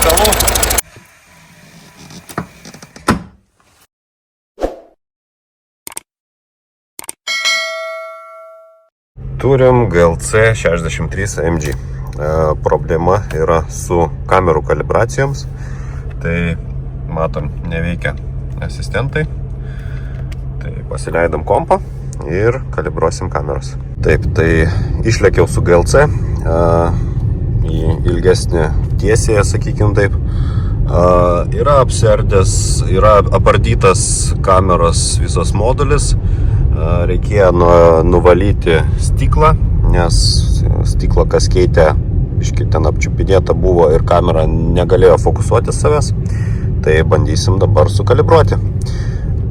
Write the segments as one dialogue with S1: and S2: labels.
S1: reikalų. Turim GLC 63 AMG. Problema yra su kamerų kalibracijoms. Tai matom, neveikia asistentai. Tai pasileidom kompą ir kalibruosim kameras. Taip, tai išlėkiau su GLC į ilgesnį tiesiąją, sakykim taip. Yra apserdęs, yra apardytas kameros visas modulis. Reikėjo nuvalyti stiklą, nes stiklą kas keitė, biškį ten apčiupinėta buvo ir kamera negalėjo fokusuoti savęs. Tai bandysim dabar sukalibruoti.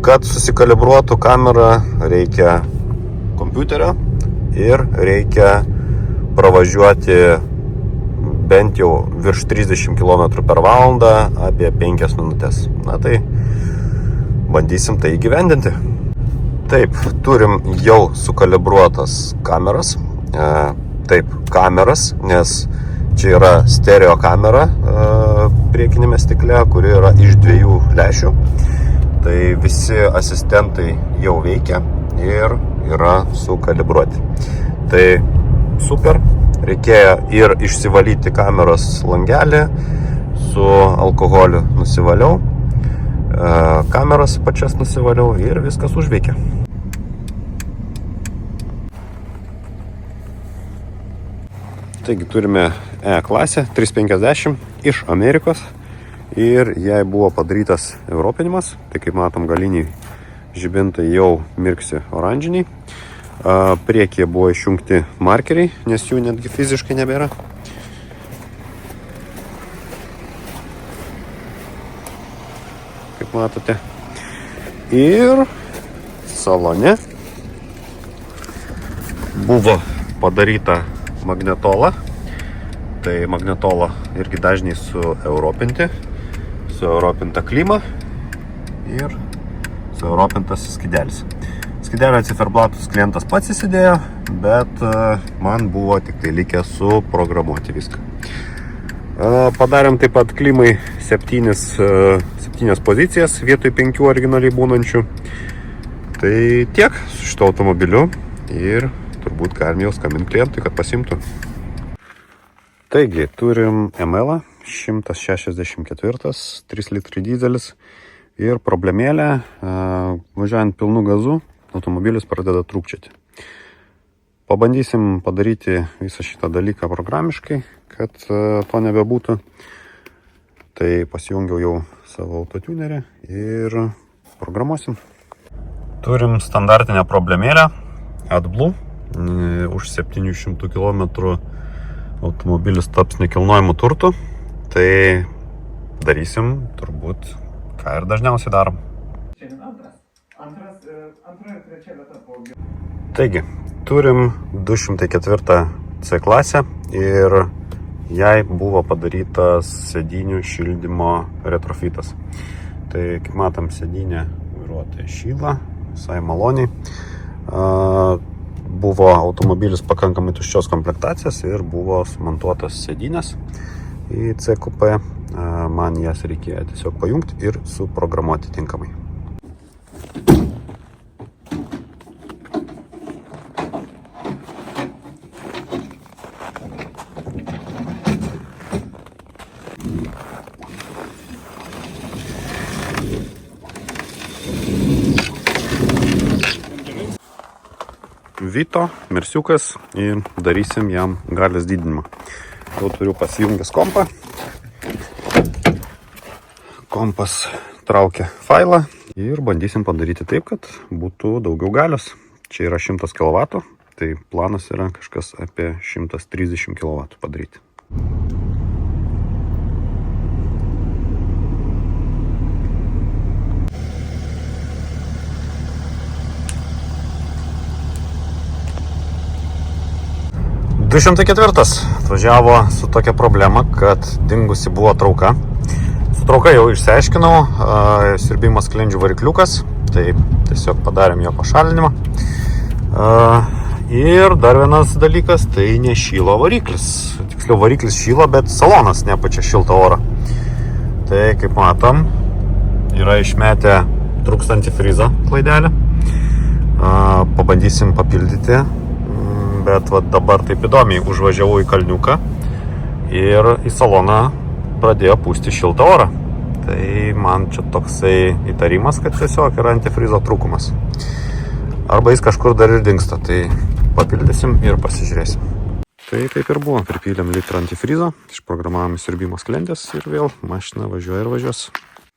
S1: Kad susikalibruotų kamera, reikia kompiuterio ir reikia pravažiuoti bent jau virš 30 km per valandą apie 5 minutės. Na tai bandysim tai įgyvendinti. Taip, turim jau sukalibruotas kameras. Taip, kameras, nes čia yra stereo kamera priekinėme stikle, kuri yra iš 2 lęšių. Tai visi asistentai jau veikia ir yra sukalibruoti. Tai super, reikėjo ir išsivalyti kameros langelį, su alkoholiu nusivaliau, kameras pačias nusivaliau ir viskas užveikia. Taigi turime E klasę 350 iš Amerikos ir jai buvo padarytas europinimas. Tai kaip matom, galiniai žibintai jau mirksi oranžiniai. Priekyje buvo išjungti markeriai, nes jų netgi fiziškai nebėra. Kaip matote. Ir salone buvo padaryta magnetola. Tai magnetola irgi dažniai sueuropinti, sueuropinta klima ir sueuropintas skidelis. Skidelio ciferblatus klientas pats įsidėjo, bet man buvo tik tai likę suprogramuoti viską. Padarėm taip pat klimai 7 pozicijas vietoj 5 originaliai būnančių. Tai tiek su šito automobiliu ir turbūt galim jau skambinti klientui, kad pasimtų. Taigi, turim ML 164, 3 litrų dizelis ir problemėlė, važiuojant pilnu gazu, automobilis pradeda trūkčioti. Pabandysim padaryti visą šitą dalyką programiškai, kad to nebebūtų. Tai pasijungiau jau savo autotunerį ir programuosim. Turim standartinę problemėlę AdBlue. Už 700 km automobilis taps nekilnojimu turtu. Tai darysim turbūt, ką ir dažniausiai darom. Taigi, turim 204 C klasę ir jai buvo padarytas sėdynių šildymo retrofitas. Tai, kaip matom, sėdynė vairuotojai šyla, visai maloniai. Buvo automobilis pakankamai tuščios komplektacijos ir buvo sumontuotas sėdynės į C kupę. Man jas reikėjo tiesiog pajungti ir suprogramuoti tinkamai. Vito, Mersiukas ir darysim jam galios didinimą. Jau turiu pasijungęs kompą. Kompas traukia failą ir bandysim padaryti taip, kad būtų daugiau galios. Čia yra 100 kW, tai planas yra kažkas apie 130 kW padaryti. Du 204 atvažiavo su tokia problema, kad dingusi buvo trauka. Su trauka jau išsiaiškinau, siurbimas sklendžių varikliukas, tai tiesiog padarėm jo pašalinimą. Ir dar vienas dalykas, tai nešylo variklis. Tiksliau variklis šyla, bet salonas nepačia šiltą orą. Tai kaip matom, yra išmetę trūkstantį frizą klaidelę. Pabandysim papildyti, bet va, dabar taip įdomiai užvažiavau į kalniuką ir į saloną pradėjo pūsti šiltą orą. Tai man čia toksai įtarimas, kad tiesiog yra antifrizo trūkumas. Arba jis kažkur dar ir dingsta, tai papildysim ir pasižiūrėsim. Tai taip ir buvo, pripylėm litrą antifrizo, išprogramavome siurbimo sklendės ir vėl mašina važiuoja ir važiuos.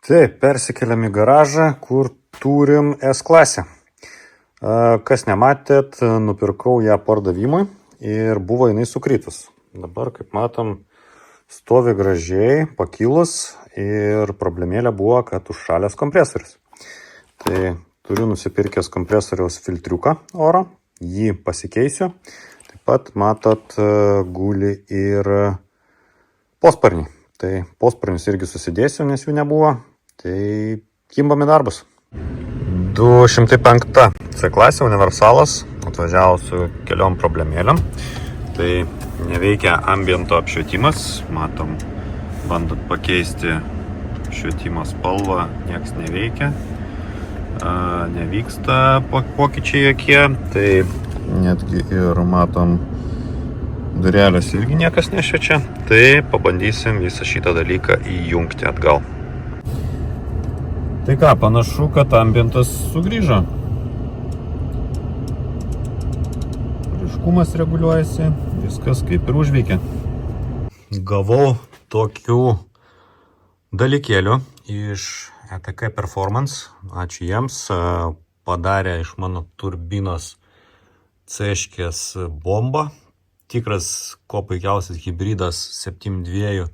S1: Taip, persikeliam į garažą, kur turim S-klasę. Kas nematėt, nupirkau ją pardavimui ir buvo jinai sukritus. Dabar, kaip matom, stovi gražiai, pakilus ir problemėlė buvo, kad užšalęs kompresorius. Tai turiu nusipirkęs kompresoriaus filtriuką oro, jį pasikeisiu. Taip pat, matot, guli ir posparnį. Tai posparnius irgi susidėsiu, nes jų nebuvo. Tai kimbam į darbus. 205 C-klasė universalas, atvažiavo su keliom problemėlėm. Tai neveikia ambiento apšvietimas, matom, bandot pakeisti švietimo spalvą, nieks neveikia, nevyksta pokyčiai jokie, tai netgi ir matom, durelės irgi niekas nešviečia, tai pabandysim visą šitą dalyką įjungti atgal. Tai ką, panašu, kad ambientas sugrįžo. Ryškumas reguliuojasi, viskas kaip ir užveikia. Gavau tokių dalykėlių iš ETK Performance. Ačiū jiems. Padarė iš mano turbinos C-škės bombą. Tikras, ko puikiausias hybridas 7.2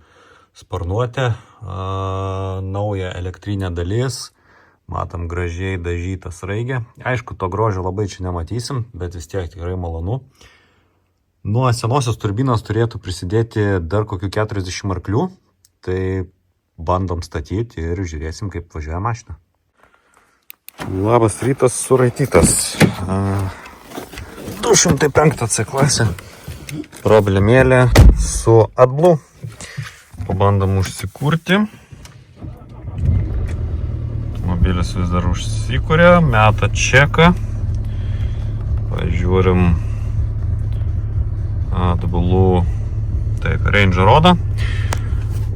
S1: sparnuotė, nauja elektrinė dalis, matom gražiai dažytą sraigę. Aišku, to grožio labai čia nematysim, bet vis tiek tikrai malonu. Nuo senosios turbinos turėtų prisidėti dar kokių 40 arklių, tai bandom statyti ir žiūrėsim, kaip važiuoja mašina. Labas rytas, suraitytas. 205 C-klasė, problemėlė su AdBlue. Pabandom užsikurti. Automobilis vis dar užsikūrė, meta čeką. Pažiūrim AdBlue, taip, Range rodo.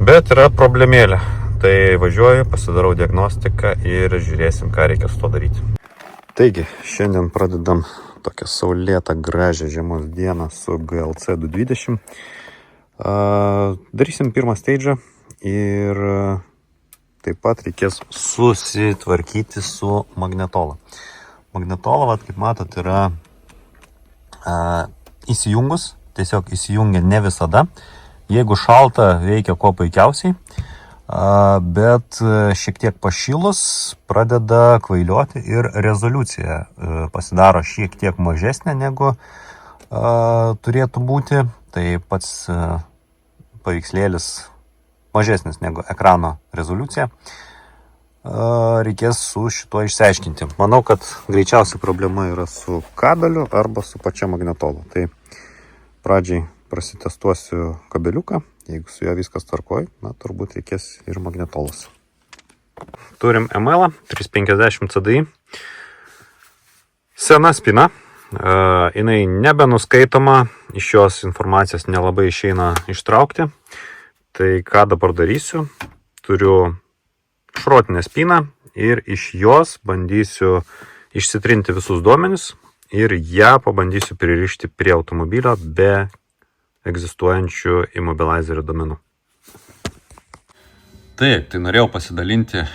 S1: Bet yra problemėlė. Tai važiuoju, pasidarau diagnostiką ir žiūrėsim, ką reikia su to daryti. Taigi, šiandien pradedam tokią saulėtą gražią žiemos dieną su GLC 220. Darysim pirmą stage'ą ir taip pat reikės susitvarkyti su magnetola. Magnetola, kaip matot, yra įsijungus, tiesiog įsijungia ne visada. Jeigu šalta, veikia kuo puikiausiai, bet šiek tiek pašilus pradeda kvailioti ir rezoliucija pasidaro šiek tiek mažesnė negu turėtų būti. Tai pats paveikslėlis mažesnis negu ekrano rezoliucija. Reikės su šituo išsiaiškinti. Manau, kad greičiausiai problema yra su kabeliu arba su pačia magnetola. Tai pradžiai prasitestuosiu kabeliuką. Jeigu su juo viskas tvarkoj, turbūt reikės ir magnetolas. Turim ML 350 CDI. Sena spina. Jinai nebenuskaitoma, iš jos informacijos nelabai išeina ištraukti. Tai ką dabar darysiu? Turiu šrotinę spyną ir iš jos bandysiu išsitrinti visus duomenis ir ją pabandysiu pririšti prie automobilio be egzistuojančių immobilizerio duomenų. Taip, tai norėjau pasidalinti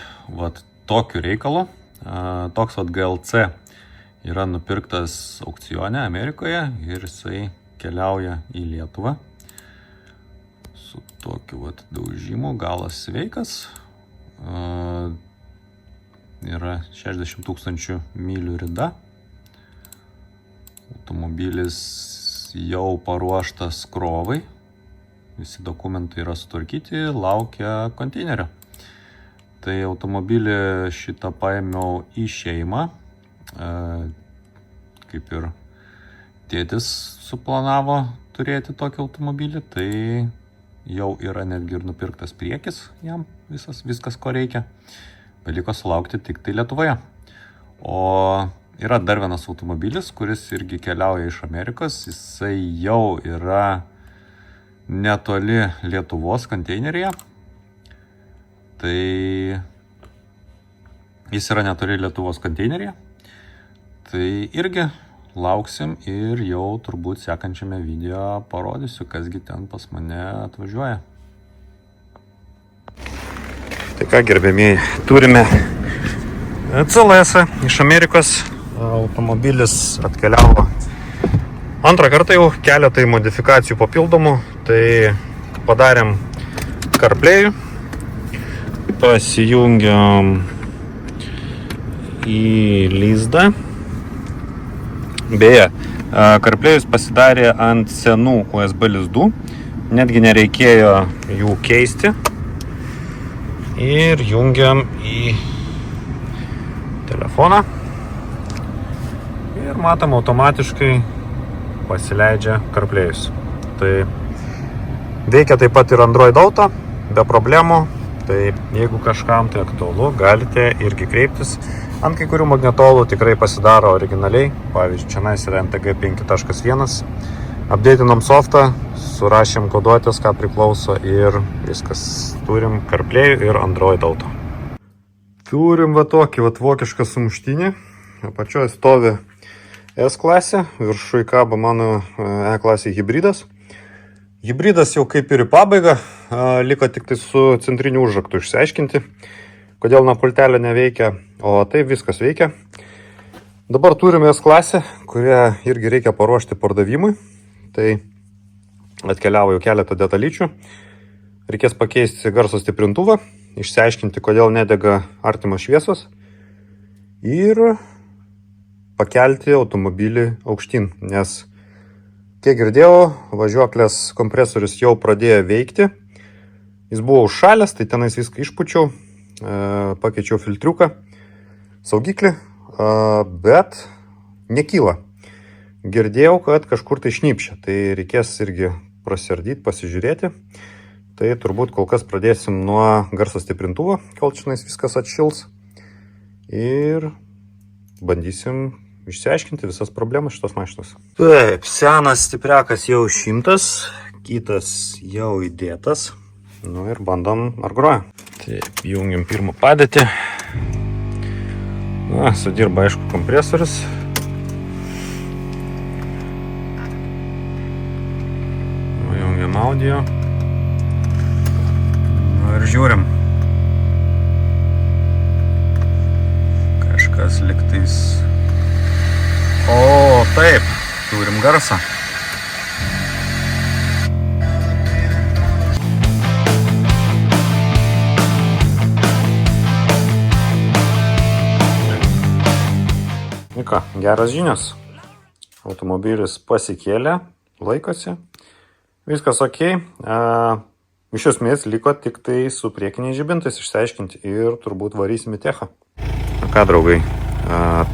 S1: tokiu reikalu. Toks GLC yra nupirktas aukcione Amerikoje ir jisai keliauja į Lietuvą su tokiu daužimu, galas sveikas, yra 60 000 mylių rida, automobilis jau paruoštas krovai, visi dokumentai yra sutvarkyti, laukia konteinerio. Tai automobilį šitą paėmiau į šeimą, kaip ir tėtis suplanavo turėti tokį automobilį, tai jau yra netgi ir nupirktas priekis jam, viskas ko reikia. Beliko sulaukti tik tai Lietuvoje. O yra dar vienas automobilis, kuris irgi keliauja iš Amerikos. Jisai jau yra netoli Lietuvos konteineryje. Tai jis yra netoli Lietuvos konteineryje. Tai irgi lauksim ir jau turbūt sekančiame video parodysiu, kasgi ten pas mane atvažiuoja. Tai ką, gerbėmieji, turime CLS iš Amerikos. Automobilis atkeliavo antrą kartą jau, keletai modifikacijų papildomų. Tai padarėm CarPlay, pasijungiam į lizdą. Beje, CarPlay'us pasidarė ant senų USB lizdų, netgi nereikėjo jų keisti. Ir jungiam į telefoną. Ir matom, automatiškai pasileidžia CarPlay'us. Tai veikia taip pat ir Android Auto, be problemų. Tai jeigu kažkam tai aktualu, galite irgi kreiptis. Ant kai kurių magnetolų tikrai pasidaro originaliai. Pavyzdžiui, čia yra NTG 5.1. Updateinom softą, surašėm koduotės, ką priklauso ir viskas. Turim CarPlay ir Android Auto. Turim va tokį vokišką sumuštinį. Apačioje stovi S klasė, viršui kabo mano E klasė hibridas. Hibridas jau kaip ir į pabaigą, liko tik tai su centriniu užraktu išsiaiškinti, kodėl nuo pultelio neveikia, o taip viskas veikia. Dabar turime S klasę, kurią irgi reikia paruošti pardavimui. Tai atkeliavo jau keletą detalyčių. Reikės pakeisti garso stiprintuvą, išsiaiškinti, kodėl nedega artimos šviesos ir pakelti automobilį aukštyn, nes kiek girdėjau, važiuoklės kompresorius jau pradėjo veikti. Jis buvo užšalęs, tai tenais viską išpučiau, pakeičiau filtriuką, saugiklį, bet nekyla. Girdėjau, kad kažkur tai šnypšia, tai reikės irgi prasiardyti, pasižiūrėti. Tai turbūt kol kas pradėsim nuo garso stiprintuvo, kol čionais viskas atšils. Ir bandysim išsiaiškinti visas problemas šitos mašinos. Taip, senas stipriakas jau 100, kitas jau įdėtas. Nu ir bandom ar groja. Taip, jungiam pirmą padėtį. Na, sudirba aišku kompresorius. Jungiam audio. Nu ir žiūrim. Kažkas liktais. O, taip, turim garsą. Nu ką, geras žinios. Automobilis pasikėlė, laikosi. Viskas ok. Iš esmės liko tik tai su priekiniais žibintais išsiaiškinti ir turbūt varysim į techą. Ką, draugai,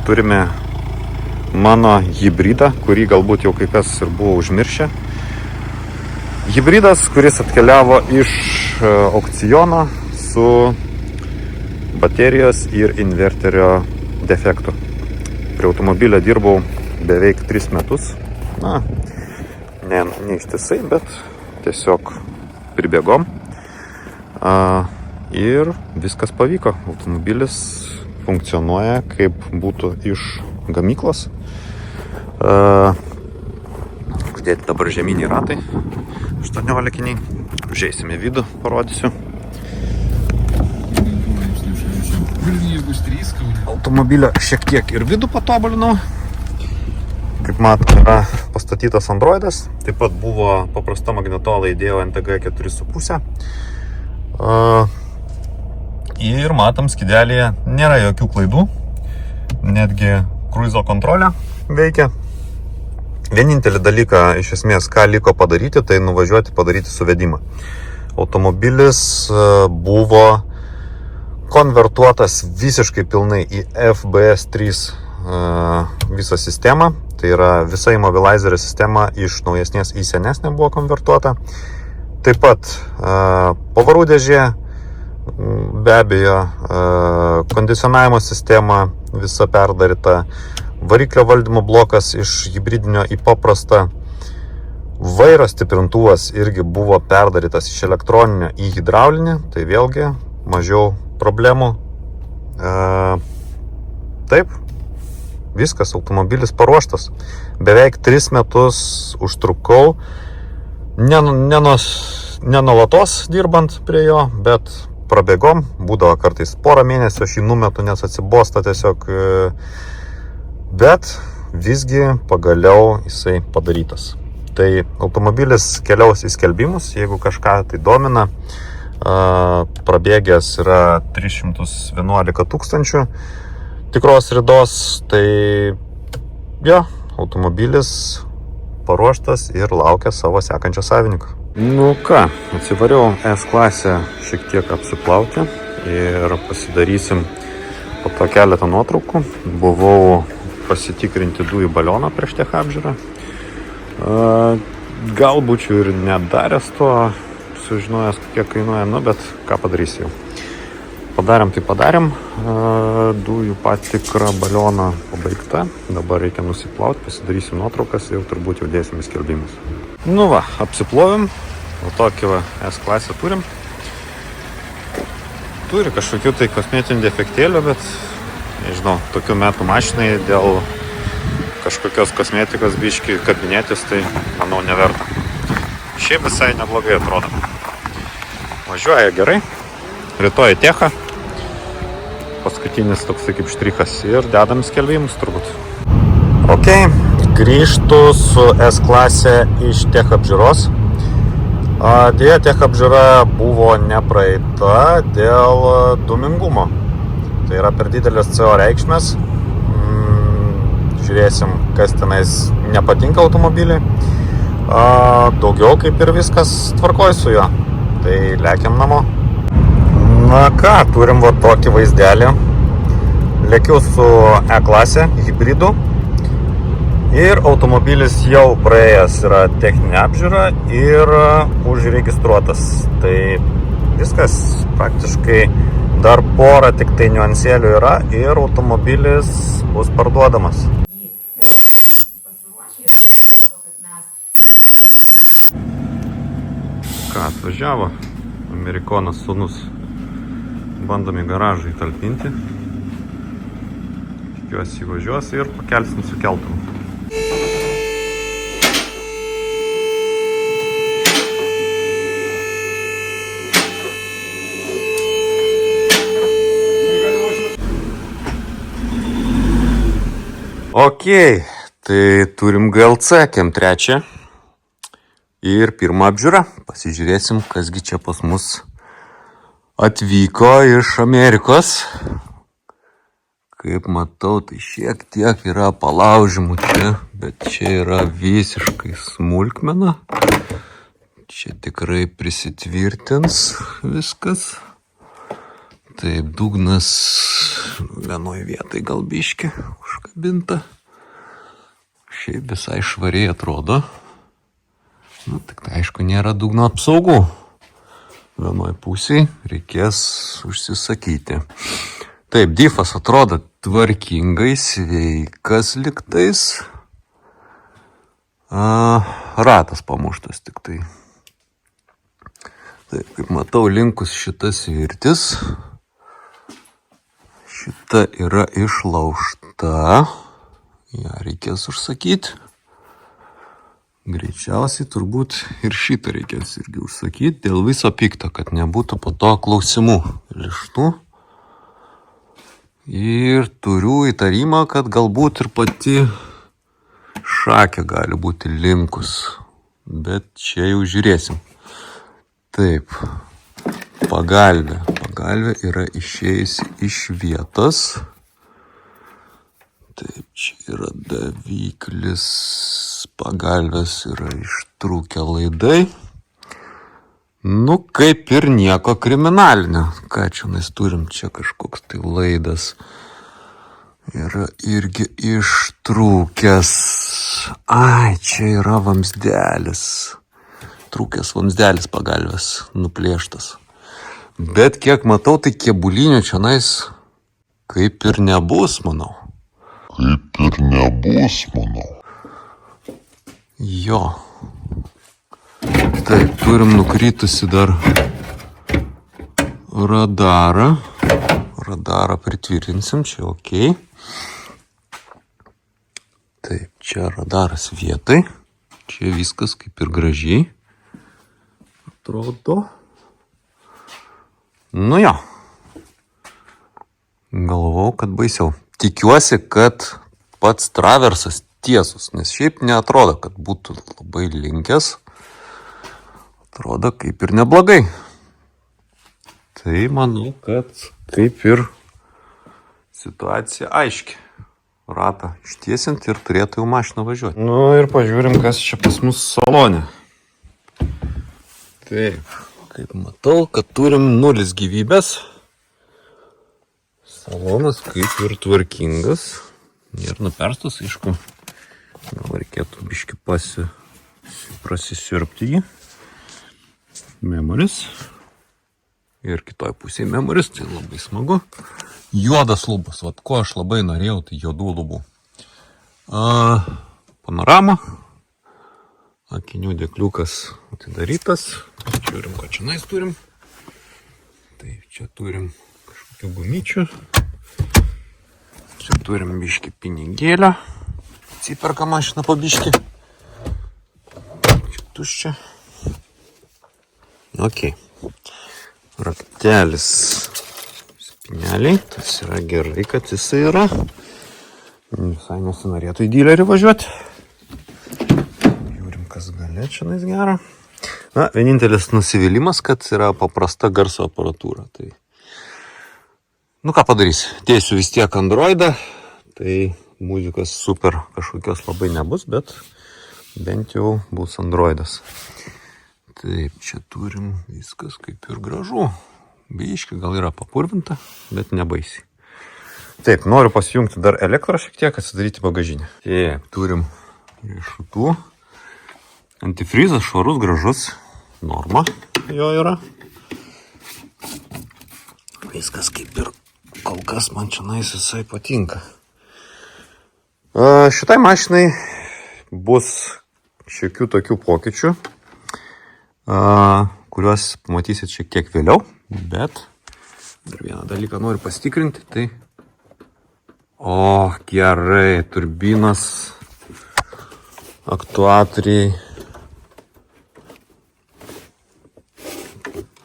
S1: turime mano hibridą, kurį galbūt jau kai kas ir buvo užmiršę. Hibridas, kuris atkeliavo iš aukciono su baterijos ir inverterio defektu. Prie automobilio dirbau beveik 3 metus. Na, ne ištisai, bet tiesiog pribėgom. Ir viskas pavyko. Automobilis funkcionuoja kaip būtų iš gamyklos. Uždėti dabar žeminiai ratai, 18-iniai. Užeisim į vidų, parodysiu. Automobilio šiek tiek ir vidų patobulinau. Kaip matome, yra pastatytas Androidas. Taip pat buvo paprasta magnetola, įdėjau NTG 4.5. Ir matom, skydelėje nėra jokių klaidų. Netgi kruizo kontrolė veikia. Vienintelį dalyką, iš esmės, ką liko padaryti, tai nuvažiuoti padaryti suvedimą. Automobilis buvo konvertuotas visiškai pilnai į FBS3 visą sistemą. Tai yra visa immobilizerio sistema iš naujesnės į senesnę buvo konvertuota. taip pat pavarų dėžė, be abejo, kondicionavimo sistema visa perdaryta, variklio valdymo blokas iš hibridinio į paprastą, vairo stiprintuvas irgi buvo perdarytas iš elektroninio į hidraulinį, tai vėlgi mažiau problemų. Taip, viskas, automobilis paruoštas. Beveik 3 metus užtrukau, nenulatos dirbant prie jo, bet prabėgom, būdavo kartais porą mėnesių, aš jį numetu, nes atsibosta tiesiog, bet visgi pagaliau jisai padarytas. Tai automobilis keliaus į skelbimus, jeigu kažką tai domina, prabėgęs yra 311 000 tikros ridos, tai jo, automobilis paruoštas ir laukia savo sekančio savininko. Nu ką, atsivariau S-klasę šiek tiek apsiplauti ir pasidarysim po to keletą nuotraukų. Buvau pasitikrinti dujų balioną prieš tech apžiūrą. Gal būčiau ir nedaręs to, sužinojęs, kiek kainuoja, bet ką padarysiu jau. Padarėm, tai padarėm. Dujų patikra balioną pabaigta. Dabar reikia nusiplauti, pasidarysim nuotraukas ir turbūt jau dėsim į skelbimus. Nu va, apsiplovim. O tokį va S-klasę turim. Turi kažkokių tai kosmetinių defektėlių, bet nežinau, tokių metų mašinai dėl kažkokios kosmetikos biškį kabinėtis, tai manau neverta. Šiaip visai neblogai atrodo. Važiuoja gerai. Rytoj techą. Paskutinis toksai kaip štrichas ir dedam skelbimus turbūt. Ok, grįžtu su S-klasė iš tech apžiūros. Dėja, tech apžiūra buvo nepraeita dėl dūmingumo. Tai yra per didelės CO reikšmės. Žiūrėsim, kas tenais nepatinka automobiliui. Daugiau kaip ir viskas tvarkoj su juo. Tai lekiam namo. Na ką, turim va tokį vaizdelį. Lėkiau su E-klasė, hybridu. Ir automobilis jau praėjęs yra techninė apžiūra ir užregistruotas. Tai viskas praktiškai dar porą tik tai niuansėlių yra ir automobilis bus parduodamas. Ką, atvažiavo amerikonas sūnus. Bandom į garažą įtalpinti. Tikiuosi įvažiuos ir pakelsim su keltum. Ok, tai turim GLC KEM 3 ir pirmą apžiūrą. Pasižiūrėsim, kasgi čia pas mus atvyko iš Amerikos. Kaip matau, tai šiek tiek yra palaužimų čia, bet čia yra visiškai smulkmena. Čia tikrai prisitvirtins viskas. Taip, dugnas vienoj vietai gal biški užkabinta. Šiaip visai švariai atrodo. Nu, tik tai aišku, nėra dugno apsaugų. Vienoj pusėj reikės užsisakyti. Taip, difas atrodo tvarkingai, sveikas liktais. Ratas pamuštas tik tai. Taip, kaip matau, linkus šitas svirtis. Šita yra išlaužta. Ja reikės užsakyti. Greičiausiai turbūt ir šitą reikės irgi užsakyti dėl viso pikto, kad nebūtų po to klausimų lištų. Ir turiu įtarimą, kad galbūt ir pati šakė gali būti linkus. Bet čia jau žiūrėsim. Taip, pagalvė. Pagalvė yra išėjusi iš vietos. Taip, čia yra daviklis, pagalvės yra ištrūkę laidai. Nu, kaip ir nieko kriminalinio. Ką čia mes turim, čia kažkoks tai laidas. Yra irgi ištrūkęs. Ai, čia yra vamsdelis. trūkęs vamsdelis pagalvės nuplėštas. Bet kiek matau, tai kėbulinių čianais kaip ir nebus, manau. Jo. Taip, turim nukritusi dar radarą. Radarą pritvirtinsim, čia ok. Taip, čia radaras vietai. Čia viskas kaip ir gražiai atrodo. Nu jo. Galvau, kad baisiau. Tikiuosi, kad pats traversas tiesus, nes šiaip neatrodo, kad būtų labai linkęs. Atrodo kaip ir neblogai. Tai manau, kad kaip ir situacija aiški. Ratą ištiesinti ir turėtų jau mašiną važiuoti. Nu ir pažiūrim, kas čia pas mus salone. Taip, kaip matau, kad turim 0 gyvybės. Salonas kaip ir tvarkingas. Nėra nuperstas, aišku. Gal reikėtų biškį prasisiurbti jį. Memoris. Ir kitoj pusėje memoris, tai labai smagu. Juodas lubas, vat ko aš labai norėjau, tai juodų lubų. Panorama. Akinių dėkliukas atidarytas. Žiūrim, ką čia nais turim. Tai čia turim kažkokių gumyčių. Čia turim biškį pinigėlio. Atsiperka mašina po biškį. Čia tuščia. Ok. Raktelis spineliai. Tas yra gerai, kad jisai yra. Visai nesinorėtų į dilerį važiuoti. Žiūrim, kas galia čia nais gero. Na, vienintelis nusivylimas, kad yra paprasta garso aparatūra. Tai nu ką padarysi, tiesiu vis tiek Androidą, tai muzikos super kažkokios labai nebus, bet bent jau bus Androidas. Taip, čia turim viskas kaip ir gražu. Biški gal yra papurvinta, bet nebaisiai. Taip, noriu pasijungti dar elektrą šiek tiek, atsidaryti bagažinę. Taip, turim riešutų. Antifrizas švarus, gražus. Norma jo yra. Viskas kaip ir kol kas man čia nais visai patinka. Šitai mašinai bus šiokių tokių pokyčių, kuriuos pamatysit šiek tiek vėliau, bet dar vieną dalyką noriu pasitikrinti, tai gerai, turbinos, aktuatoriai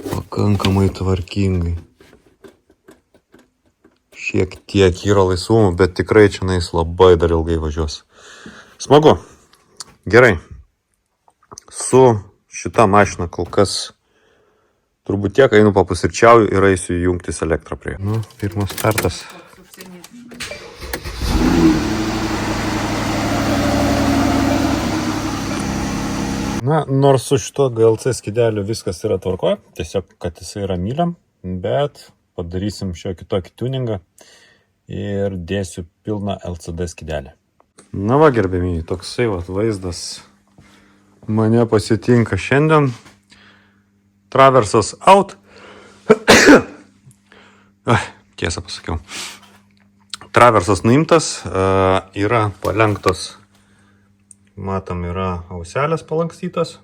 S1: pakankamai tvarkingai. Šiek tiek yra laisvumų, bet tikrai čia nais labai dar ilgai važiuos. Smagu. Gerai. Su šita mašina kol kas turbūt tiek, einu papusryčiauju ir eisiu jungtis elektrą prie. Nu, pirmas startas. Na, nors su šito GLC skydeliu viskas yra tvarkoje, tiesiog, kad jisai yra myliam, bet padarysim šiokį tokį tuningą ir dėsiu pilną LCD skydelį. Na va, gerbėmiai, toksai vaizdas mane pasitinka šiandien. Traversas out. Tiesą pasakiau. Traversas nuimtas, yra palenktos, matom, yra auselės palankstytos.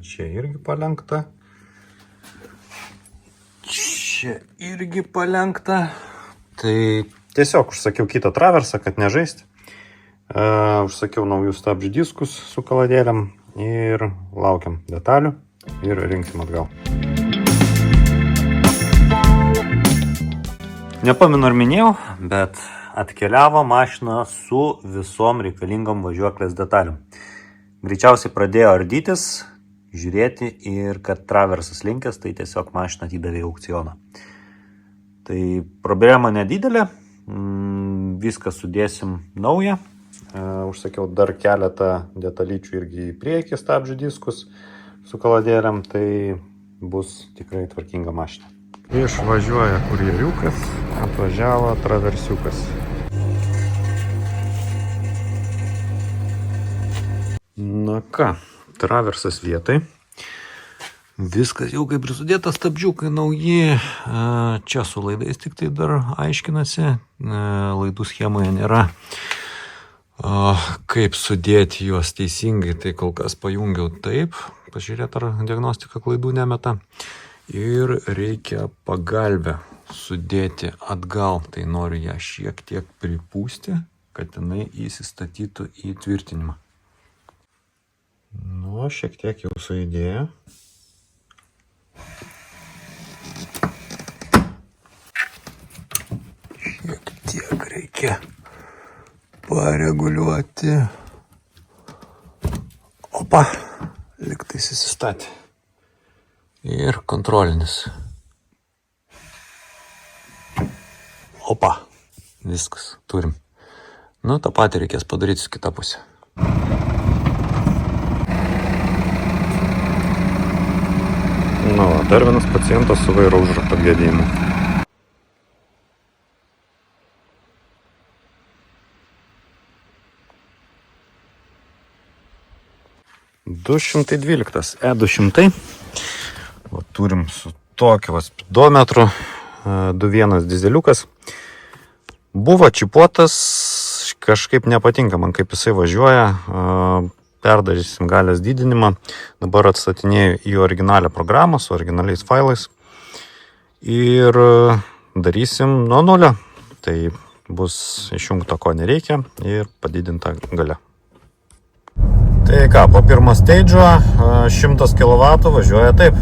S1: Čia irgi palenkta. Čia irgi palenkta. Tai tiesiog užsakiau kitą traversą, kad nežaisti. Užsakiau naujus stabdžių diskus su kaladėlėm ir laukiam detalių ir rinksim atgal. Nepamenu ar minėjau, bet atkeliavo mašina su visom reikalingom važiuoklės detalium. Greičiausiai pradėjo ardytis, žiūrėti ir kad traversas linkęs, tai tiesiog mašiną atidavė į aukcioną. Tai problema nedidelė, viską sudėsim naują. Užsakiau dar keletą detalyčių irgi į priekį stabdžių diskus su kaladėlėm, tai bus tikrai tvarkinga mašina. Išvažiuoja kurjeriukas, atvažiavo traversiukas. Na ką, traversas vietai. Viskas jau kaip ir sudėta, stabdžiukai nauji. Čia su laidais tik tai dar aiškinasi. Laidų schemoje nėra. Kaip sudėti juos teisingai, tai kol kas pajungiau taip. Pažiūrėt, ar diagnostika klaidų nemeta. Ir reikia pagalbę sudėti atgal. Tai noriu ją šiek tiek pripūsti, kad jinai įsistatytų į tvirtinimą. Nu, šiek tiek jau sujudėjo. Šiek tiek reikia pareguliuoti. Opa, lygtais įsistatė. Ir kontrolinis. Opa, viskas, turim. Nu, tą patį reikės padaryti su kita pusė. Nu, dar vienas pacientas su vairo užrakto gedėjimu. E200. Va, turim su tokiu spidometru, 2.1 dizeliukas. Buvo čipuotas, kažkaip nepatinka man, kaip jisai važiuoja. Perdarysim galios didinimą. Dabar atstatinėju į originalią programą su originaliais failais. Ir darysim nuo nulio. Tai bus išjungto, ko nereikia, ir padidinta galia. Tai ką, po pirmo stage'o 100 kW važiuoja taip.